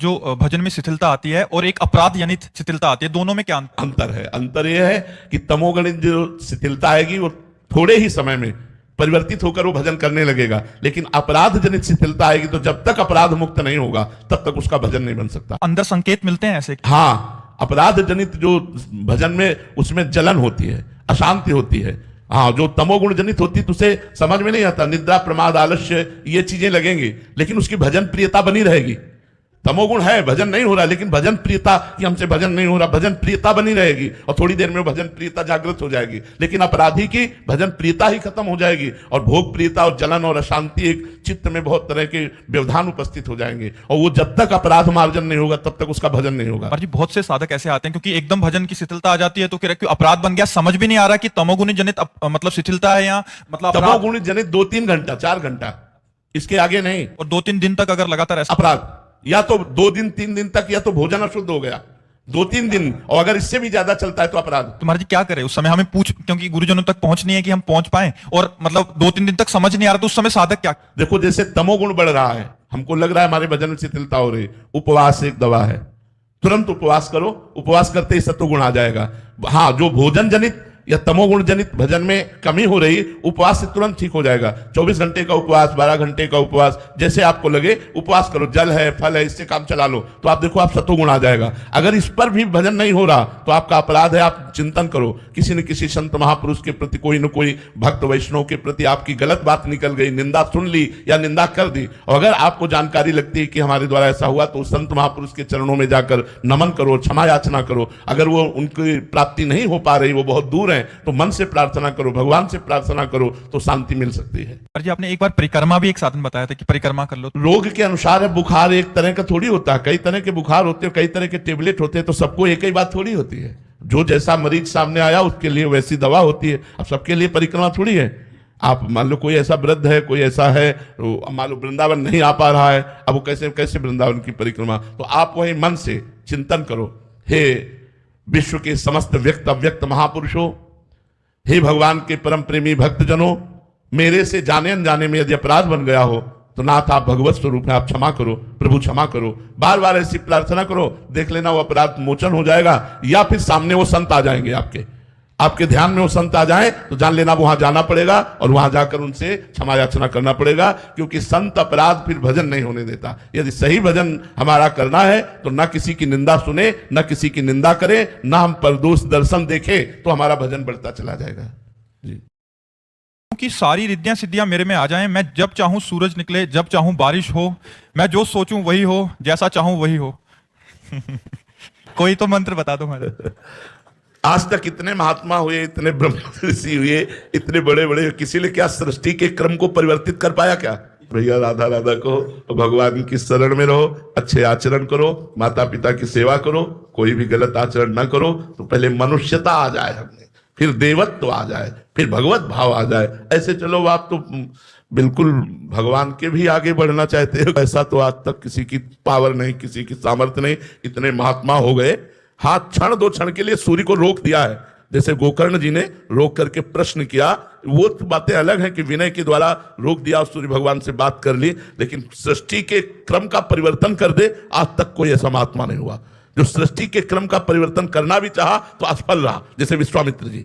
जो भजन में शिथिलता आती है और एक अपराध जनित शिथिलता आती है, दोनों में क्या अंतर है? अंतर यह है कि तमोगणित जो शिथिलता आएगी वो थोड़े ही समय में परिवर्तित होकर वो भजन करने लगेगा, लेकिन अपराध जनित शिथिलता आएगी तो जब तक अपराध मुक्त नहीं होगा तब तक उसका भजन नहीं बन सकता। अंदर संकेत मिलते हैं ऐसे? हाँ, अपराध जनित जो भजन में उसमें जलन होती है, अशांति होती है। हाँ, जो तमोगुण जनित होती है तो उसे समझ में नहीं आता, निद्रा प्रमाद आलस्य ये चीजें लगेंगी, लेकिन उसकी भजन प्रियता बनी रहेगी। तमोगुण है, भजन नहीं हो रहा, लेकिन भजन प्रियता कि हमसे भजन नहीं हो रहा, भजन प्रियता बनी रहेगी और थोड़ी देर में भजन प्रियता जागृत हो जाएगी। लेकिन अपराधी की भजन प्रियता ही खत्म हो जाएगी और भोग प्रियता और जलन और अशांति एक चित्त में बहुत तरह के व्यवधान उपस्थित हो जाएंगे और वो जब तक अपराध मार्जन नहीं होगा तब तक उसका भजन नहीं होगा। पर जी बहुत से साधक ऐसे आते हैं क्योंकि एकदम भजन की शिथिलता आ जाती है तो फिर अपराध बन गया, समझ भी नहीं आ रहा कि तमोगुणी जनित मतलब शिथिलता है या मतलब तमोगुणी जनित 2-3 घंटा 4 घंटा, इसके आगे नहीं। और 2-3 दिन तक अगर लगातार ऐसा अपराध, या तो 2 दिन 3 दिन तक, या तो भोजन अशुद्ध हो गया 2-3 दिन, और अगर इससे भी ज्यादा चलता है तो अपराध। तुम्हारा जी क्या करे उस समय? हमें क्योंकि गुरुजनों तक पहुंचनी है कि हम पहुंच पाए और मतलब 2-3 दिन तक समझ नहीं आ रहा तो उस समय साधक क्या? देखो, जैसे तमोगुण बढ़ रहा है, हमको लग रहा है हमारे भजन में शिथिलता हो रही, उपवास एक दवा है। तुरंत उपवास करो, उपवास करते ही सत्वगुण आ जाएगा। हाँ, जो भोजन जनित या तमोगुण जनित भजन में कमी हो रही, उपवास से तुरंत ठीक हो जाएगा। 24 घंटे का उपवास, 12 घंटे का उपवास, जैसे आपको लगे उपवास करो, जल है, फल है, इससे काम चला लो तो आप देखो आप सत्वगुण आ जाएगा। अगर इस पर भी भजन नहीं हो रहा तो आपका अपराध है। आप चिंतन करो, किसी न किसी संत महापुरुष के प्रति, कोई न कोई भक्त वैष्णव के प्रति आपकी गलत बात निकल गई, निंदा सुन ली या निंदा कर दी, और अगर आपको जानकारी लगती है कि हमारे द्वारा ऐसा हुआ तो संत महापुरुष के चरणों में जाकर नमन करो, क्षमा याचना करो। अगर वो उनकी प्राप्ति नहीं हो पा रही, वो बहुत दूर तो मन से प्रार्थना करो, भगवान से प्रार्थना करो तो शांति मिल सकती है। पर जी आपने एक बार परिक्रमा भी एक साधन बताया था कि परिक्रमा कर लो। रोग के अनुसार है, बुखार एक तरह का थोड़ी होता है, कई तरह के बुखार होते हैं, कई तरह के टेबलेट होते हैं, तो सबको एक ही बात थोड़ी होती है। जो जैसा मरीज सामने आया उसके लिए वैसी दवा होती है। अब सबके लिए परिक्रमा थोड़ी है। आप मान लो कोई ऐसा वृद्ध है, कोई ऐसा है, मान लो वृंदावन नहीं आ पा रहा है, अब वो कैसे कैसे वृंदावन की परिक्रमा, तो आप वही मन से चिंतन करो, हे विश्व के समस्त व्यक्त अव्यक्त महापुरुषों, हे भगवान के परम प्रेमी भक्तजनों, मेरे से जाने अनजाने में यदि अपराध बन गया हो तो नाथ आप भगवत स्वरूप में आप क्षमा करो, प्रभु क्षमा करो। बार बार ऐसी प्रार्थना करो, देख लेना वो अपराध मोचन हो जाएगा। या फिर सामने वो संत आ जाएंगे, आपके ध्यान में वो संत आ जाए तो जान लेना वहां जाना पड़ेगा और वहां जाकर उनसे क्षमा याचना करना पड़ेगा, क्योंकि संत अपराध फिर भजन नहीं होने देता। यदि सही भजन हमारा करना है तो न किसी की निंदा सुने, न किसी की निंदा करे, न हम परदोष दर्शन देखे, तो हमारा भजन बढ़ता चला जाएगा। जी, कि सारी रिद्धियां सिद्धियां मेरे में आ जाएं, मैं जब चाहूं सूरज निकले, जब चाहूं बारिश हो, मैं जो सोचूं वही हो, जैसा चाहूं वही हो। कोई तो मंत्र बता दो मुझे। आज तक इतने महात्मा हुए, इतने ब्रह्म ऋषि हुए, इतने बड़े बड़े, किसी ने क्या सृष्टि के क्रम को परिवर्तित कर पाया क्या? भैया राधा राधा कहो, तो भगवान की शरण में रहो, अच्छे आचरण करो, माता पिता की सेवा करो, कोई भी गलत आचरण ना करो, तो पहले मनुष्यता आ जाए हमें, फिर देवत्व आ जाए, फिर भगवत भाव आ जाए। ऐसे चलो आप तो बिल्कुल भगवान के भी आगे बढ़ना चाहते हो। ऐसा तो आज तक किसी की पावर नहीं, किसी की सामर्थ्य नहीं, इतने महात्मा हो गए। हाथ क्षण 2 क्षण के लिए सूर्य को रोक दिया है, जैसे गोकर्ण जी ने रोक करके प्रश्न किया। वो तो बातें अलग हैं कि विनय के द्वारा रोक दिया और सूर्य भगवान से बात कर ली, लेकिन सृष्टि के क्रम का परिवर्तन कर दे, आज तक कोई ऐसा महात्मा नहीं हुआ जो सृष्टि के क्रम का परिवर्तन करना भी चाहा तो असफल रहा। जैसे विश्वामित्र जी,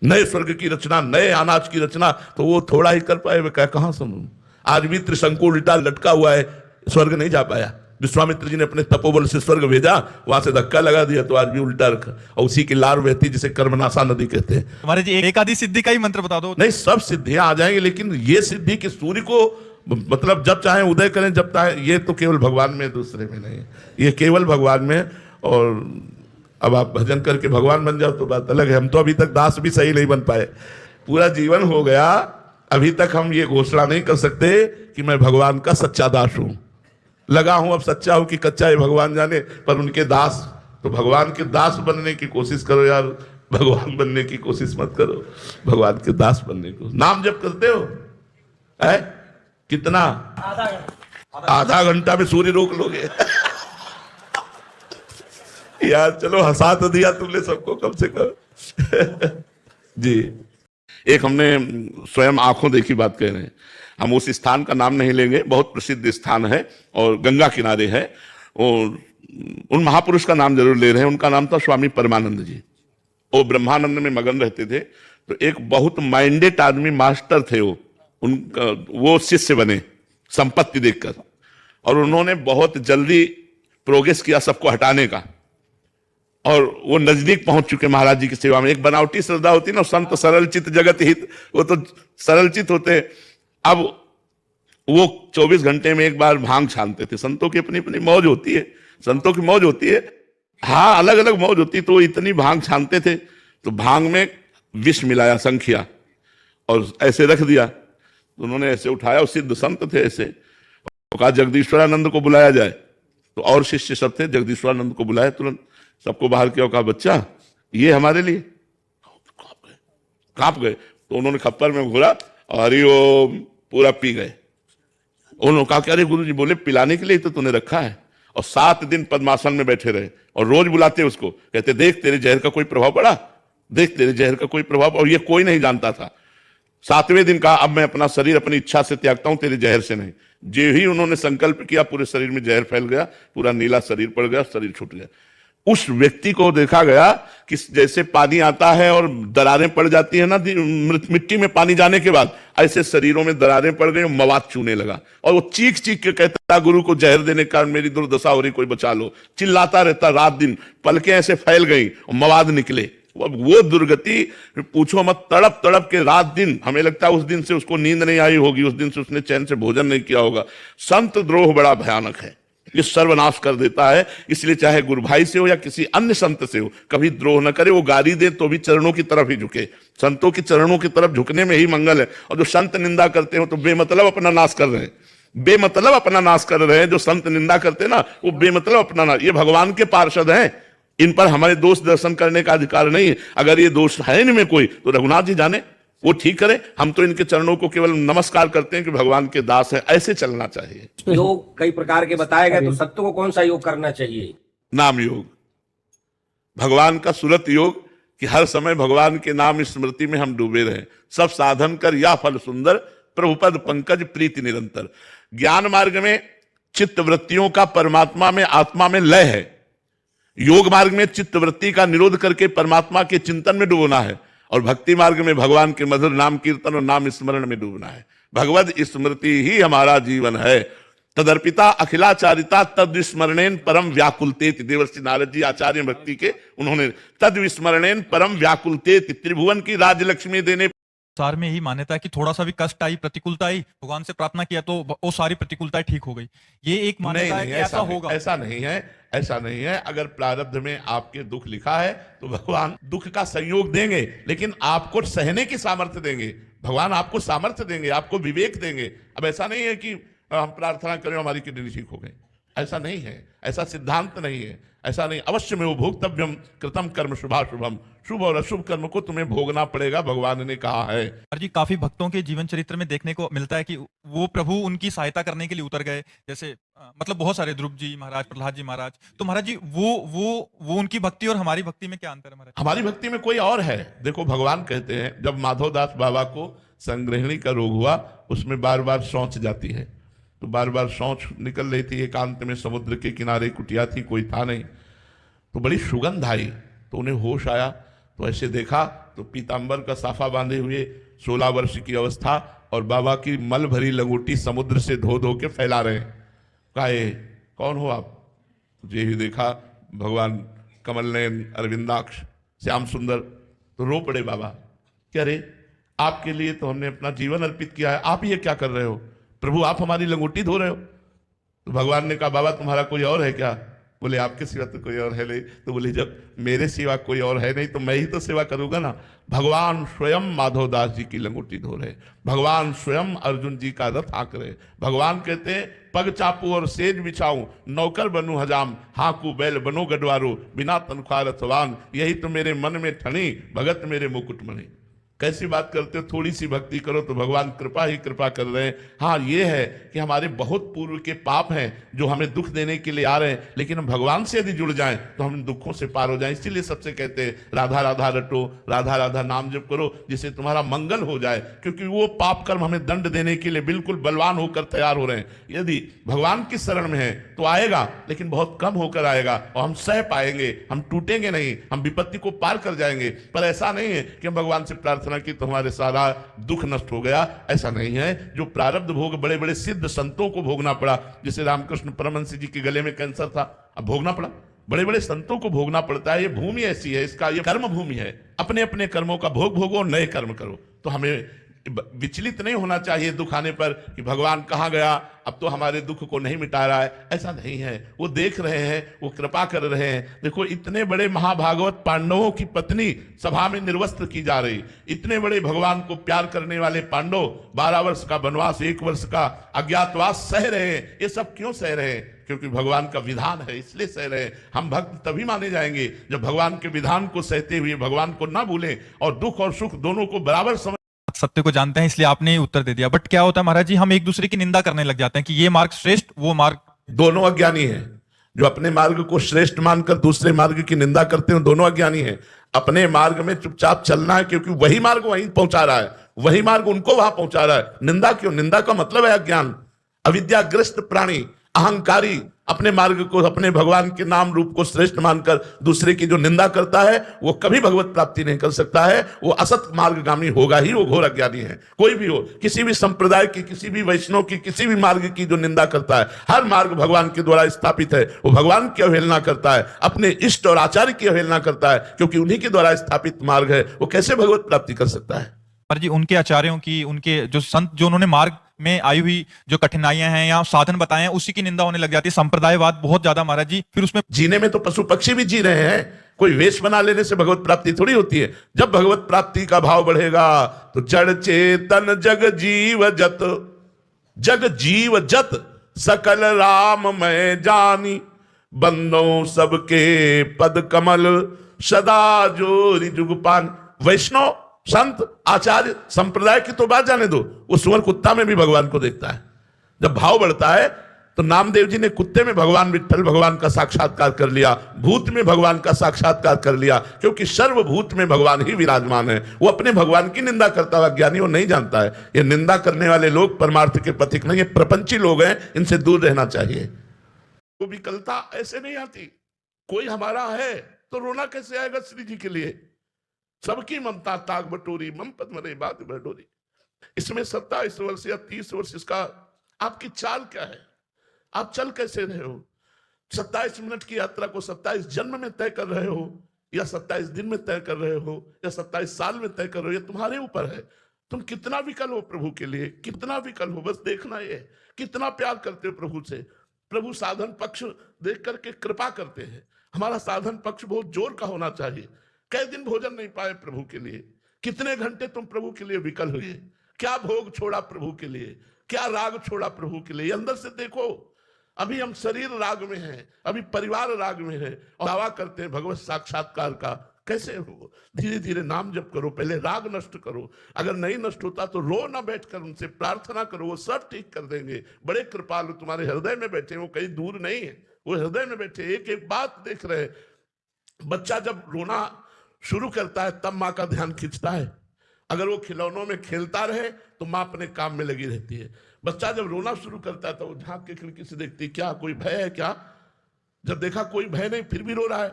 नए स्वर्ग की रचना, नए अनाज की रचना, तो वो थोड़ा ही कर पाए, वे कहां समझ। आज भी त्रिशंकु उल्टा लटका हुआ है, स्वर्ग नहीं जा पाया। विश्वामित्र जी ने अपने तपोबल से स्वर्ग भेजा, वहां से धक्का लगा दिया तो आज भी उल्टा रखा, और उसी की लार बहती जिसे कर्मनाशा नदी कहते हैं। हमारे जी एक आदि सिद्धि का ही मंत्र बता दो। नहीं, सब सिद्धियां आ जाएंगी, लेकिन ये सिद्धि कि सूर्य को मतलब जब चाहे उदय करें, जब चाहे, ये तो केवल भगवान में, दूसरे में नहीं, ये केवल भगवान में। और अब आप भजन करके भगवान बन जाओ तो बात अलग है। हम तो अभी तक दास भी सही नहीं बन पाए, पूरा जीवन हो गया, अभी तक हम ये घोषणा नहीं कर सकते कि मैं भगवान का सच्चा दास हूं। लगा हूं अब सच्चा हूं कि कच्चा है भगवान जाने, पर उनके दास, तो भगवान के दास बनने की कोशिश करो यार, भगवान बनने की कोशिश मत करो, भगवान के दास बनने को। नाम जब करते हो है कितना, आधा घंटा में सूर्य रोक लोगे। यार चलो हंसा तो दिया तुमने सबको कम से कम। जी, एक हमने स्वयं आंखों देखी बात कह रहे हैं, हम उस स्थान का नाम नहीं लेंगे, बहुत प्रसिद्ध स्थान है और गंगा किनारे है। उन महापुरुष का नाम जरूर ले रहे हैं, उनका नाम था स्वामी परमानंद जी। वो ब्रह्मानंद में मगन रहते थे। तो एक बहुत माइंडेड आदमी मास्टर थे उनका, वो शिष्य बने संपत्ति देखकर, और उन्होंने बहुत जल्दी प्रोग्रेस किया सबको हटाने का, और वो नजदीक पहुंच चुके महाराज जी की सेवा में। एक बनावटी श्रद्धा होती है ना, संत सरल चित जगत हित, वो तो सरल चित होते हैं। अब वो 24 घंटे में एक बार भांग छानते थे। संतों की अपनी अपनी मौज होती है, संतों की मौज होती है, हाँ अलग अलग मौज होती है। तो इतनी भांग छानते थे, तो भांग में विष मिलाया संख्या, और ऐसे रख दिया। तो उन्होंने ऐसे उठाया, और सिद्ध संत थे ऐसे, तो कहा जगदीश्वरानंद को बुलाया जाए। तो और शिष्य सब थे, जगदीश्वरानंद को बुलाया, तुरंत सबको बाहर किया, कहा बच्चा ये हमारे लिए। कांप गए। तो उन्होंने खप्पर में घोरा और हरिओम पूरा पी गए। उन्होंने कहा कि अरे गुरु जी, बोले पिलाने के लिए तो तूने रखा है। और 7 दिन पद्मासन में बैठे रहे, और रोज बुलाते उसको, कहते देख तेरे जहर का कोई प्रभाव पड़ा, देख तेरे जहर का कोई प्रभाव। और ये कोई नहीं जानता था। 7वें दिन कहा अब मैं अपना शरीर अपनी इच्छा से त्यागता हूं, तेरे जहर से नहीं। जो ही उन्होंने संकल्प किया, पूरे शरीर में जहर फैल गया, पूरा नीला शरीर पड़ गया, शरीर छूट गया। उस व्यक्ति को देखा गया कि जैसे पानी आता है और दरारें पड़ जाती है ना मिट्टी में पानी जाने के बाद, ऐसे शरीरों में दरारें पड़ गई, मवाद चूने लगा। और वो चीख चीख के कहता गुरु को जहर देने का मेरी दुर्दशा हो रही, कोई बचा लो। चिल्लाता रहता रात दिन, पलकें ऐसे फैल गई और मवाद निकले। अब वो दुर्गति पूछो मत, तड़प तड़प के रात दिन, हमें लगता है उस दिन से उसको नींद नहीं आई होगी, उस दिन से उसने चैन से भोजन नहीं किया होगा। संत द्रोह बड़ा भयानक है, ये सर्वनाश कर देता है। इसलिए चाहे गुरु भाई से हो या किसी अन्य संत से हो, कभी द्रोह न करे। वो गाली दे तो भी चरणों की तरफ ही झुके, संतों की चरणों की तरफ झुकने में ही मंगल है। और जो संत निंदा करते हो तो बेमतलब अपना नाश कर रहे हैं, बेमतलब अपना नाश कर रहे हैं। जो संत निंदा करते हैं ना, वो बेमतलब अपना नाश। ये भगवान के पार्षद हैं, इन पर हमारे दोष दर्शन करने का अधिकार नहीं है। अगर ये दोष है इनमें कोई, तो रघुनाथ जी जाने, वो ठीक करे। हम तो इनके चरणों को केवल नमस्कार करते हैं कि भगवान के दास है, ऐसे चलना चाहिए। योग कई प्रकार के बताए गए, तो सत्य को कौन सा योग करना चाहिए? नाम योग, भगवान का सुरत योग, कि हर समय भगवान के नाम स्मृति में हम डूबे रहें। सब साधन कर या फल सुंदर, प्रभुपद पंकज प्रीति निरंतर। ज्ञान मार्ग में चित्त वृत्तियों का परमात्मा में, आत्मा में लय है। योग मार्ग में चित्त वृत्ति का निरोध करके परमात्मा के चिंतन में डूबना है। और भक्ति मार्ग में भगवान के मधुर नाम कीर्तन और नाम स्मरण में डूबना है। भगवद स्मृति ही हमारा जीवन है। तदर्पिता अखिलाचारिता तद विस्मरणेन परम व्याकुलतेति। देवर्षि नारद जी आचार्य भक्ति के, उन्होंने तद विस्मरणेन परम व्याकुलतेति, त्रिभुवन की राजलक्ष्मी देने। सार में यही मान्यता है कि थोड़ा सा भी कष्ट आई, प्रतिकूलता आई, भगवान से प्रार्थना किया तो वो सारी प्रतिकूलताएं ठीक हो गई। ये एक मान्यता है कि ऐसा होगा। ऐसा नहीं है, ऐसा नहीं है। अगर प्रारब्ध में आपके दुख लिखा है तो भगवान दुख का संयोग देंगे, लेकिन आपको सहने की सामर्थ्य देंगे। भगवान आपको सामर्थ्य देंगे, आपको विवेक देंगे। अब ऐसा नहीं है कि हम प्रार्थना करें हमारी किडनी ठीक हो गई, ऐसा नहीं है, ऐसा सिद्धांत नहीं है, ऐसा नहीं। अवश्य में वो भोक्तव्यम कृतम कर्म शुभाशुभम, शुभ और अशुभ कर्म को तुम्हें भोगना पड़ेगा, भगवान ने कहा है। जी काफी भक्तों के जीवन चरित्र में देखने को मिलता है कि वो प्रभु उनकी सहायता करने के लिए उतर गए। जैसे मतलब बहुत सारे, ध्रुव जी महाराज, प्रहलाद जी महाराज। तो महाराज जी वो उनकी भक्ति और हमारी भक्ति में क्या अंतर है महाराज? हमारी भक्ति में कोई और है। देखो भगवान कहते हैं, जब माधवदास बाबा को संग्रहणी का रोग हुआ, उसमें बार बार शौच जाती है, तो बार बार शौच निकल रही थी। एकांत में समुद्र के किनारे कुटिया थी, कोई था नहीं, तो बड़ी सुगंध आई। तो उन्हें होश आया, तो ऐसे देखा तो पीतांबर का साफा बांधे हुए 16 वर्ष की अवस्था, और बाबा की मल भरी लंगोटी समुद्र से धो धो के फैला रहे हैं। कहा कौन हो आप? ये ही देखा भगवान कमल नयन, अरविंदाक्ष, श्याम सुंदर। तो रो पड़े बाबा, क्या रे आपके लिए तो हमने अपना जीवन अर्पित किया है, आप ये क्या कर रहे हो? प्रभु आप हमारी लंगोटी धो रहे हो। तो भगवान ने कहा बाबा तुम्हारा कोई और है क्या? बोले आपके सिवा तो कोई और है नहीं। तो बोले जब मेरे सिवा कोई और है नहीं तो मैं ही तो सेवा करूंगा ना। भगवान स्वयं माधवदास जी की लंगोटी धो रहे, भगवान स्वयं अर्जुन जी का रथ हाँक रहे। भगवान कहते हैं पग चापू और सेज बिछाऊं, नौकर बनूं हजाम, हाँकू बैल बनो गडवारो, बिना तनख्वाह रथवान, यही तो मेरे मन में ठनी, भगत मेरे मुकुट मणि। कैसी बात करते हो, थोड़ी सी भक्ति करो तो भगवान कृपा ही कृपा कर रहे हैं। हाँ, ये है कि हमारे बहुत पूर्व के पाप हैं जो हमें दुख देने के लिए आ रहे हैं, लेकिन हम भगवान से यदि जुड़ जाएं तो हम इन दुखों से पार हो जाएं। इसीलिए सबसे कहते हैं राधा राधा रटो, राधा राधा नाम जप करो, जिससे तुम्हारा मंगल हो जाए, क्योंकि वो पाप कर्म हमें दंड देने के लिए बिल्कुल बलवान होकर तैयार हो रहे हैं। यदि भगवान की शरण में है तो आएगा, लेकिन बहुत कम होकर आएगा और हम सह पाएंगे, हम टूटेंगे नहीं, हम विपत्ति को पार कर जाएंगे। पर ऐसा नहीं है कि हम भगवान से प्रार्थना की तो हमारे सारा दुख नष्ट हो गया, ऐसा नहीं है। जो प्रारब्ध भोग बड़े बड़े सिद्ध संतों को भोगना पड़ा, जैसे रामकृष्ण परमहंस जी के गले में कैंसर था, अब भोगना पड़ा, बड़े बड़े संतों को भोगना पड़ता है। ये भूमि ऐसी है, इसका ये कर्म भूमि है। अपने अपने कर्मों का भोग भोगो, नए कर्म करो। तो हमें विचलित नहीं होना चाहिए दुख आने पर कि भगवान कहाँ गया, अब तो हमारे दुख को नहीं मिटा रहा है, ऐसा नहीं है। वो देख रहे हैं, वो कृपा कर रहे हैं। देखो, इतने बड़े महाभागवत पांडवों की पत्नी सभा में निर्वस्त्र की जा रही, इतने बड़े भगवान को प्यार करने वाले पांडव 12 वर्ष का वनवास, 1 वर्ष का अज्ञातवास सह रहे हैं। ये सब क्यों सह रहे हैं? क्योंकि भगवान का विधान है, इसलिए सह रहे हैं। हम भक्त तभी माने जाएंगे जब भगवान के विधान को सहते हुए भगवान को ना भूलें और दुख और सुख दोनों को बराबर समझ। सत्य को जानते हैं, इसलिए आपने ही उत्तर दे दिया। बट क्या होता है महाराज जी, हम एक दूसरे की निंदा करने लग जाते हैं कि ये मार्ग श्रेष्ठ, वो मार्ग। दोनों अज्ञानी हैं। जो अपने मार्ग को श्रेष्ठ मानकर दूसरे मार्ग की निंदा करते हैं, दोनों अज्ञानी हैं। अपने मार्ग में चुपचाप चलना है, क्योंकि वही मार्ग वहीं पहुंचा रहा है, वही मार्ग उनको वहां पहुंचा रहा है। निंदा क्यों? निंदा का मतलब है अज्ञान, अविद्याग्रस्त प्राणी, अहंकारी, अपने मार्ग को, अपने भगवान के नाम रूप को श्रेष्ठ मानकर दूसरे की जो निंदा करता है, वो कभी भगवत प्राप्ति नहीं कर सकता है। वो असत मार्गगामी होगा ही, वो घोर अज्ञानी है। कोई भी हो, किसी भी संप्रदाय की, किसी भी वैष्णव की, किसी भी मार्ग की जो निंदा करता है, हर मार्ग भगवान के द्वारा स्थापित है। वो भगवान की अवहेलना करता है, अपने इष्ट और आचार्य की अवहेलना करता है, क्योंकि उन्हीं के द्वारा स्थापित मार्ग है। वो कैसे भगवत प्राप्ति कर सकता है? पर जी, उनके आचार्यों की, उनके जो संत, जो उन्होंने मार्ग में आई हुई जो कठिनाइयां हैं या साधन बताए हैं, उसी की निंदा होने लग जाती है। संप्रदायवाद बहुत ज्यादा महाराज जी, फिर उसमें जीने में तो पशु पक्षी भी जी रहे हैं। कोई वेश बना लेने से भगवत प्राप्ति थोड़ी होती है। जब भगवत प्राप्ति का भाव बढ़ेगा तो जड़ चेतन जग जीव जत, जग जीव जत सकल राम मैं जानी, बंदों सबके पद कमल सदा जोरी जुगपान। वैष्णव, संत, आचार्य, संप्रदाय की तो बात जाने दो, वो सुअर कुत्ता में भी भगवान को देखता है। जब भाव बढ़ता है तो नामदेव जी ने कुत्ते में भगवान विट्ठल भगवान का साक्षात्कार कर लिया, भूत में भगवान का साक्षात्कार कर लिया, क्योंकि सर्वभूत में भगवान ही विराजमान है। वो अपने भगवान की निंदा करता हुआ ज्ञानी वो नहीं जानता है। ये निंदा करने वाले लोग परमार्थ के पथिक नहीं, ये प्रपंची लोग हैं, इनसे दूर रहना चाहिए। वो विकलता ऐसे नहीं आती। कोई हमारा है तो रोना कैसे आएगा श्री जी के लिए? सबकी ममता ताग बटोरी, मम पद मरे बात बटोरी। इसमें 27 वर्ष या 30 वर्ष इसका आपकी चाल क्या है? आप चल कैसे रहे हो? 27 मिनट की यात्रा को 27 जन्म में तय कर रहे हो, या 27 दिन में तय कर रहे हो, या 27 साल में तय कर रहे हो, ये तुम्हारे ऊपर है। तुम कितना विकल हो प्रभु के लिए, कितना विकल हो, बस देखना ये कितना प्यार करते हो प्रभु से। प्रभु साधन पक्ष देख करके कृपा करते हैं। हमारा साधन पक्ष बहुत जोर का होना चाहिए। कई दिन भोजन नहीं पाए प्रभु के लिए, कितने घंटे तुम प्रभु के लिए विकल हुए, क्या भोग छोड़ा प्रभु के लिए, क्या राग छोड़ा प्रभु के लिए। अंदर से देखो, अभी हम शरीर राग में हैं, अभी परिवार राग में है, और दावा करते हैं भगवत साक्षात्कार का। कैसे हो? धीरे धीरे नाम जप करो, पहले राग नष्ट करो। अगर नहीं नष्ट होता तो रो ना बैठकर उनसे प्रार्थना करो, वो सब ठीक कर देंगे। बड़े कृपालु तुम्हारे हृदय में बैठे, वो कहीं दूर नहीं है, वो हृदय में बैठे, एक एक बात देख रहे। बच्चा जब रोना शुरू करता है तब माँ का ध्यान खींचता है। अगर वो खिलौनों में खेलता रहे तो माँ अपने काम में लगी रहती है। बच्चा जब रोना शुरू करता है तो वो झांक के खिड़की से देखती, क्या कोई भय है क्या? जब देखा कोई भय नहीं फिर भी रो रहा है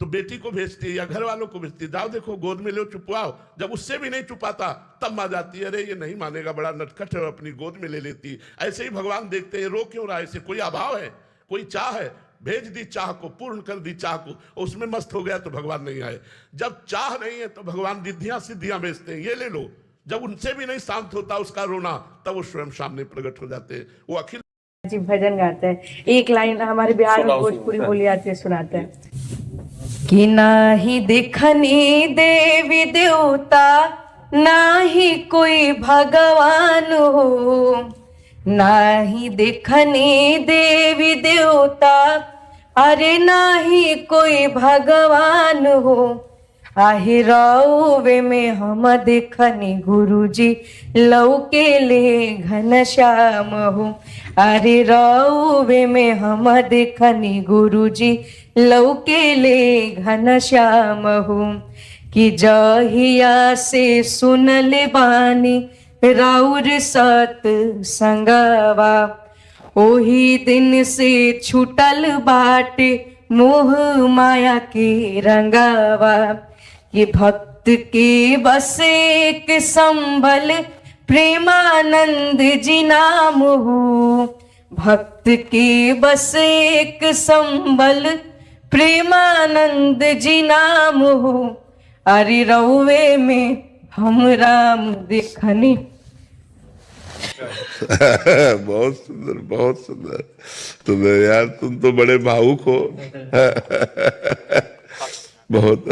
तो बेटी को भेजती है या घर वालों को भेजती है, जाओ देखो गोद में लो चुपवाओ। जब उससे भी नहीं चुपाता तब माँ जाती है, अरे ये नहीं मानेगा, बड़ा नटखट है, अपनी गोद में ले लेती। ऐसे ही भगवान देखते हैं, रो क्यों रहा है? इसे कोई अभाव है, कोई चाह है? भेज दी चाह को, पूर्ण कर दी चाह को, उसमें मस्त हो गया तो भगवान नहीं आए। जब चाह नहीं है तो भगवान रिद्धियां सिद्धियां बेचते हैं, ये ले लो। जब उनसे भी नहीं शांत होता उसका रोना, तब वो स्वयं सामने प्रकट हो जाते हैं। वो अखिल जी भजन गाते हैं। एक लाइन हमारे बिहार में भोजपुरी बोली आती है, सुनाते हैं कि नाही दिखनी देवी देवता, नाही कोई भगवान हो, नाही दिखनी देवी देवता, अरे नाही कोई भगवान हो, आहे रौवे में हम देखनी गुरुजी लौके ले घनश्याम हो। अरे रौवे में हम देखनी गुरुजी लौके ले घनश्याम हो। कि जहिया से सुनले बानी राउर सत संगवा, ओही दिन से छूटल बाटे मोह माया के रंगावा। ये भक्त के बस एक संभल प्रेमानंद जी नाम हो। भक्त के बस एक संभल प्रेमानंद जी नाम हो। अरे रउवे में हम राम देखनी। बहुत सुंदर, बहुत सुंदर। तुम यार, तुम तो बड़े भावुक हो। बहुत